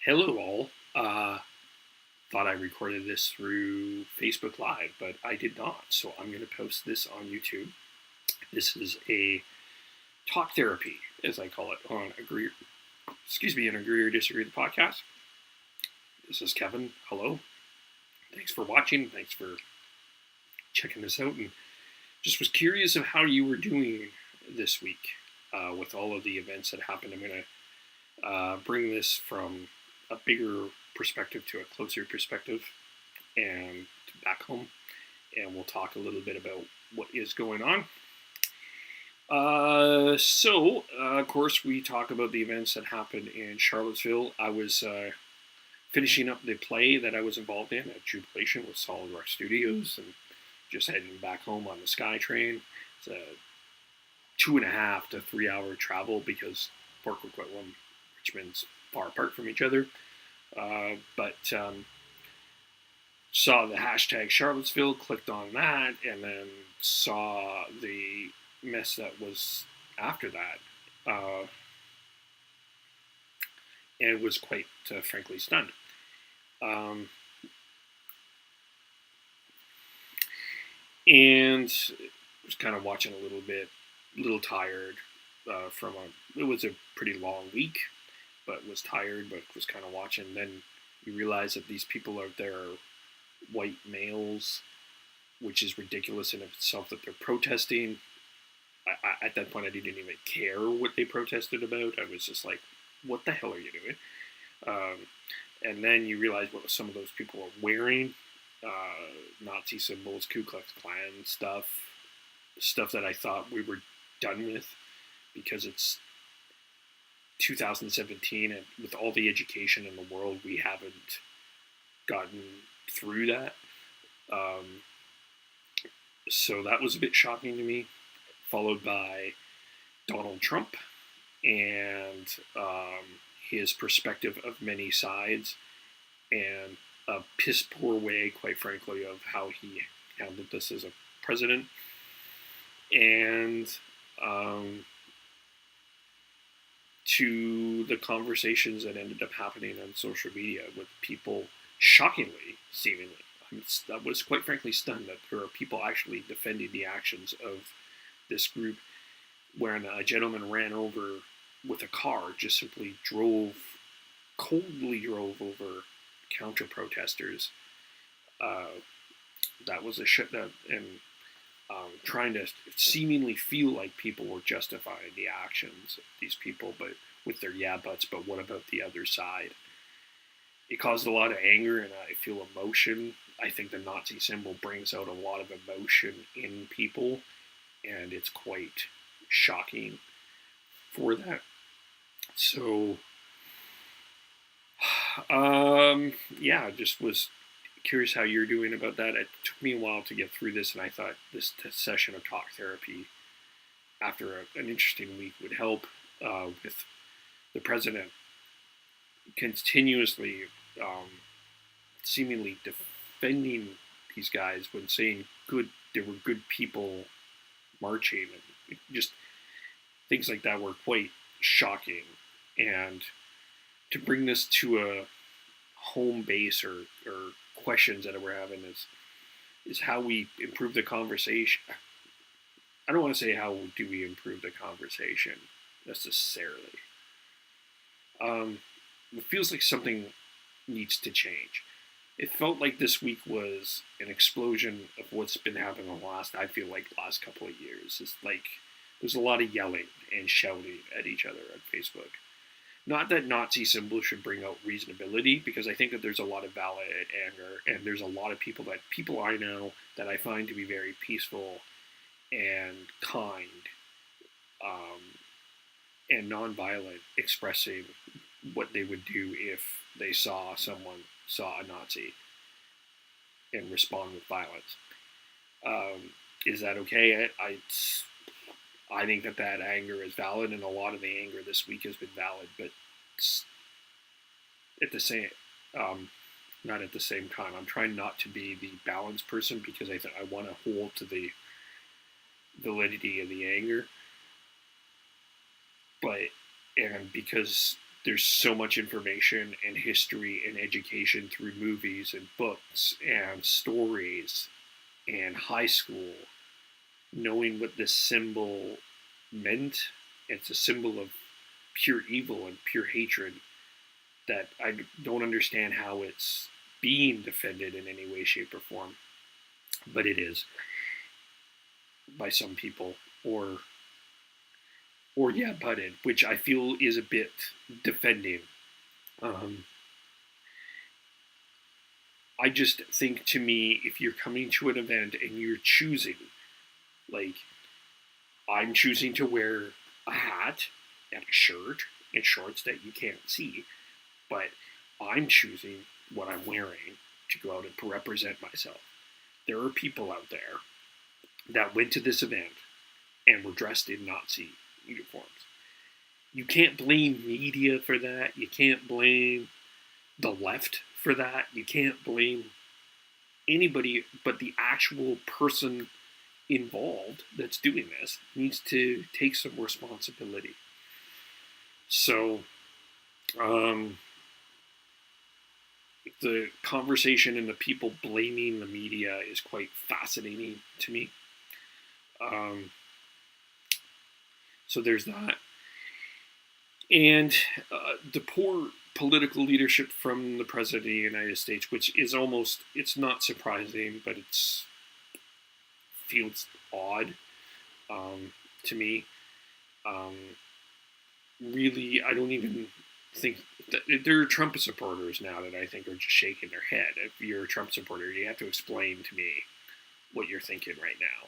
Hello all. Thought I recorded this through Facebook Live, but I did not. So I'm going to post this on YouTube. This is a talk therapy, as I call it, on an Agree or Disagree the podcast. This is Kevin. Hello. Thanks for watching. Thanks for checking this out. And just was curious of how you were doing this week with all of the events that happened. I'm going to bring this from a bigger perspective to a closer perspective and back home, and we'll talk a little bit about what is going on. Of course, we talk about the events that happened in Charlottesville. I was finishing up the play that I was involved in at Jubilation with Solid Rock Studios, and just heading back home on the SkyTrain. It's a 2.5 to 3 hour travel because Port Coquitlam and Richmond's far apart from each other. But saw the hashtag Charlottesville, clicked on that, and then saw the mess that was after that, and was quite frankly stunned. And was kind of watching a little tired it was a pretty long week, but was tired, but was kind of watching. Then you realize that these people out there are white males, which is ridiculous in itself that they're protesting. At that point, I didn't even care what they protested about. I was just like, what the hell are you doing? And then you realize what some of those people are wearing. Nazi symbols, Ku Klux Klan stuff that I thought we were done with because it's 2017, and with all the education in the world, we haven't gotten through that. So that was a bit shocking to me, followed by Donald Trump and his perspective of many sides, and a piss poor way, quite frankly, of how he handled this as a president. And to the conversations that ended up happening on social media with people, shockingly, seemingly. I was quite frankly stunned that there are people actually defending the actions of this group, when a gentleman ran over with a car, just simply coldly drove over counter-protesters. That was a shit that, and trying to seemingly feel like people were justifying the actions of these people, but with their yeah buts, but what about the other side? It caused a lot of anger, and I feel emotion. I think the Nazi symbol brings out a lot of emotion in people, and it's quite shocking for that. So, just was curious how you're doing about that. It took me a while to get through this, and I thought this session of talk therapy after an interesting week would help with the president continuously seemingly defending these guys when saying there were good people marching, and just things like that were quite shocking. And to bring this to a home base or questions that we're having is how we improve the conversation. I don't want to say how do we improve the conversation necessarily. It feels like something needs to change. It felt like this week was an explosion of what's been happening the last couple of years. It's like there's a lot of yelling and shouting at each other on Facebook. Not that Nazi symbols should bring out reasonability, because I think that there's a lot of valid anger, and there's a lot of people I know that I find to be very peaceful and kind and nonviolent, expressing what they would do if they saw a Nazi and respond with violence. Is that okay? I think that anger is valid, and a lot of the anger this week has been valid, but not at the same time. I'm trying not to be the balanced person, because I want to hold to the validity of the anger, and because there's so much information and history and education through movies and books and stories and high school, knowing what this symbol meant. It's a symbol of pure evil and pure hatred that I don't understand how it's being defended in any way, shape, or form. But it is by some people, or butted, which I feel is a bit defending. I just think, to me, if you're coming to an event and you're choosing, like, I'm choosing to wear a hat and a shirt and shorts that you can't see, but I'm choosing what I'm wearing to go out and represent myself. There are people out there that went to this event and were dressed in Nazi uniforms. You can't blame media for that. You can't blame the left for that. You can't blame anybody, but the actual person involved that's doing this needs to take some responsibility. So, the conversation and the people blaming the media is quite fascinating to me. So there's that. And the poor political leadership from the President of the United States, which is almost, it's not surprising, but it's feels odd to me. Really, I don't even think that there are Trump supporters now that I think are just shaking their head. If you're a Trump supporter, you have to explain to me what you're thinking right now.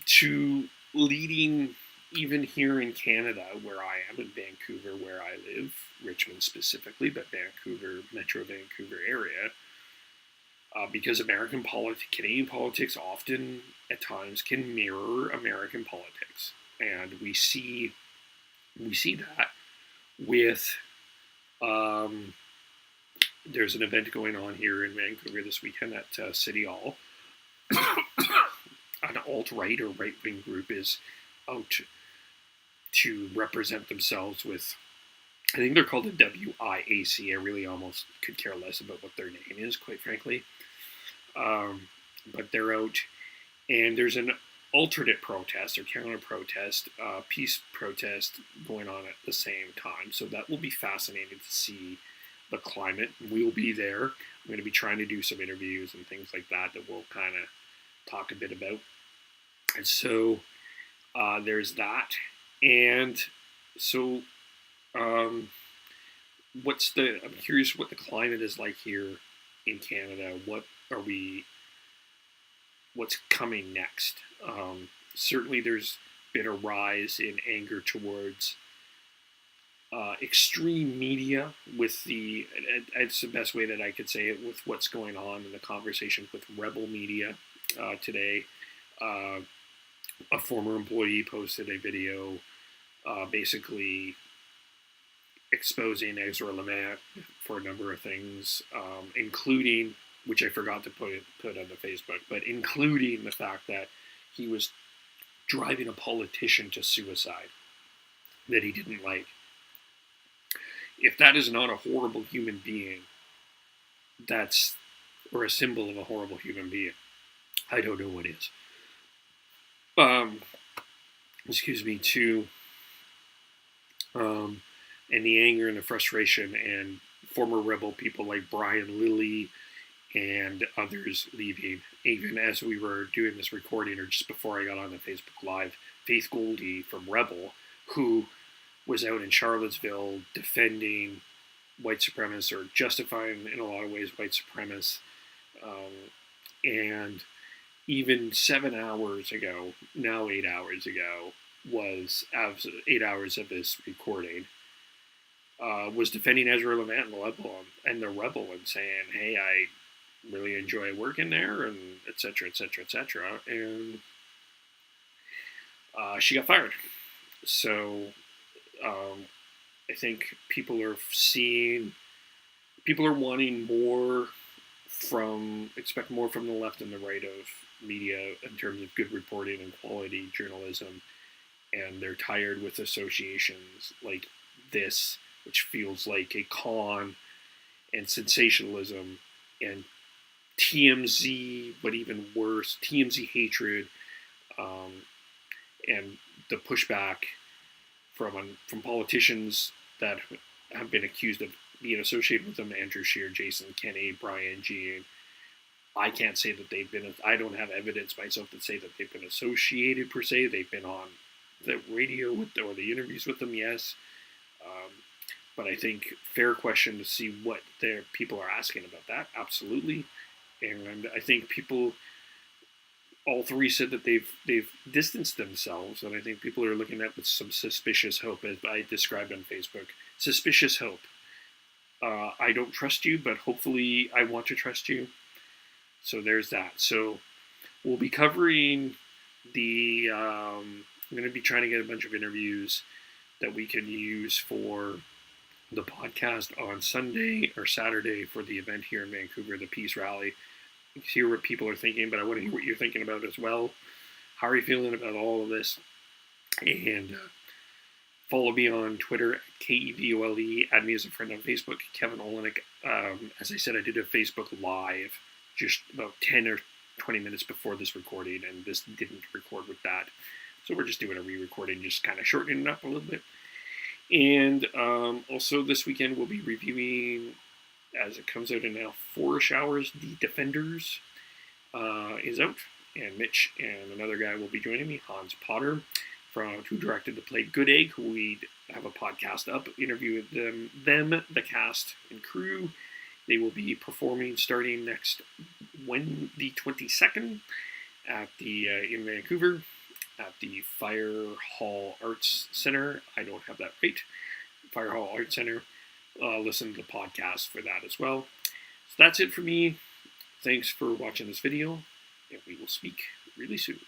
To leading, even here in Canada, where I am, in Vancouver, where I live, Richmond specifically, but Vancouver, Metro Vancouver area, because Canadian politics often, at times, can mirror American politics, and we see that with there's an event going on here in Vancouver this weekend at City Hall. An alt-right or right-wing group is out to represent themselves with, I think they're called the WIAC. I really almost could care less about what their name is, quite frankly. But they're out, and there's an alternate protest or counter-protest, peace protest going on at the same time. So that will be fascinating to see the climate. We'll be there. I'm going to be trying to do some interviews and things like that we'll kind of talk a bit about. And so there's that. And so I'm curious what the climate is like here in Canada. What's coming next? Certainly there's been a rise in anger towards extreme media with it's the best way that I could say it, with what's going on in the conversation with rebel media today. A former employee posted a video basically exposing Ezra Lemaire for a number of things, including, which I forgot to put on the Facebook, but including the fact that he was driving a politician to suicide that he didn't like. If that is not a horrible human being, or a symbol of a horrible human being, I don't know what is. And the anger and the frustration and former rebel people like Brian Lilly and others leaving. Even as we were doing this recording, or just before I got on the Facebook Live, Faith Goldie from Rebel, who was out in Charlottesville defending white supremacists, or justifying in a lot of ways white supremacists. And even 7 hours ago, now 8 hours ago, was 8 hours of this recording, was defending Ezra Lemaire and the Rebel and saying, hey, I really enjoy working there, and et cetera, et cetera, et cetera. And she got fired. So I think people are wanting more expect more from the left and the right of media in terms of good reporting and quality journalism, and they're tired with associations like this, which feels like a con and sensationalism and TMZ, but even worse, TMZ hatred, and the pushback from politicians that have been accused of being associated with them: Andrew Scheer, Jason Kenney, Brian G. I can't say that they've been. I don't have evidence myself to say that they've been associated per se. They've been on the radio with or the interviews with them, yes. But I think fair question to see what their people are asking about that. Absolutely, and I think people, all three said that they've distanced themselves, and I think people are looking at with some suspicious hope, as I described on Facebook. Suspicious hope. I don't trust you, but hopefully I want to trust you. So there's that. So we'll be covering I'm going to be trying to get a bunch of interviews that we can use for the podcast on Sunday or Saturday for the event here in Vancouver, the Peace Rally. Hear what people are thinking, but I want to hear what you're thinking about as well. How are you feeling about all of this? And follow me on Twitter, KEVOLE. Add me as a friend on Facebook, Kevin Olenek. As I said, I did a Facebook Live just about 10 or 20 minutes before this recording, and this didn't record with that. So we're just doing a re-recording, just kind of shortening it up a little bit. And also this weekend we'll be reviewing, as it comes out in now 4-ish hours, The Defenders is out. And Mitch and another guy will be joining me, Hans Potter, who directed the play Good Egg, who we have a podcast up, interview with them, the cast and crew. They will be performing starting next the 22nd at in Vancouver at the Fire Hall Arts Center. I don't have that right. Fire Hall Arts Center. Listen to the podcast for that as well. So that's it for me. Thanks for watching this video, and we will speak really soon.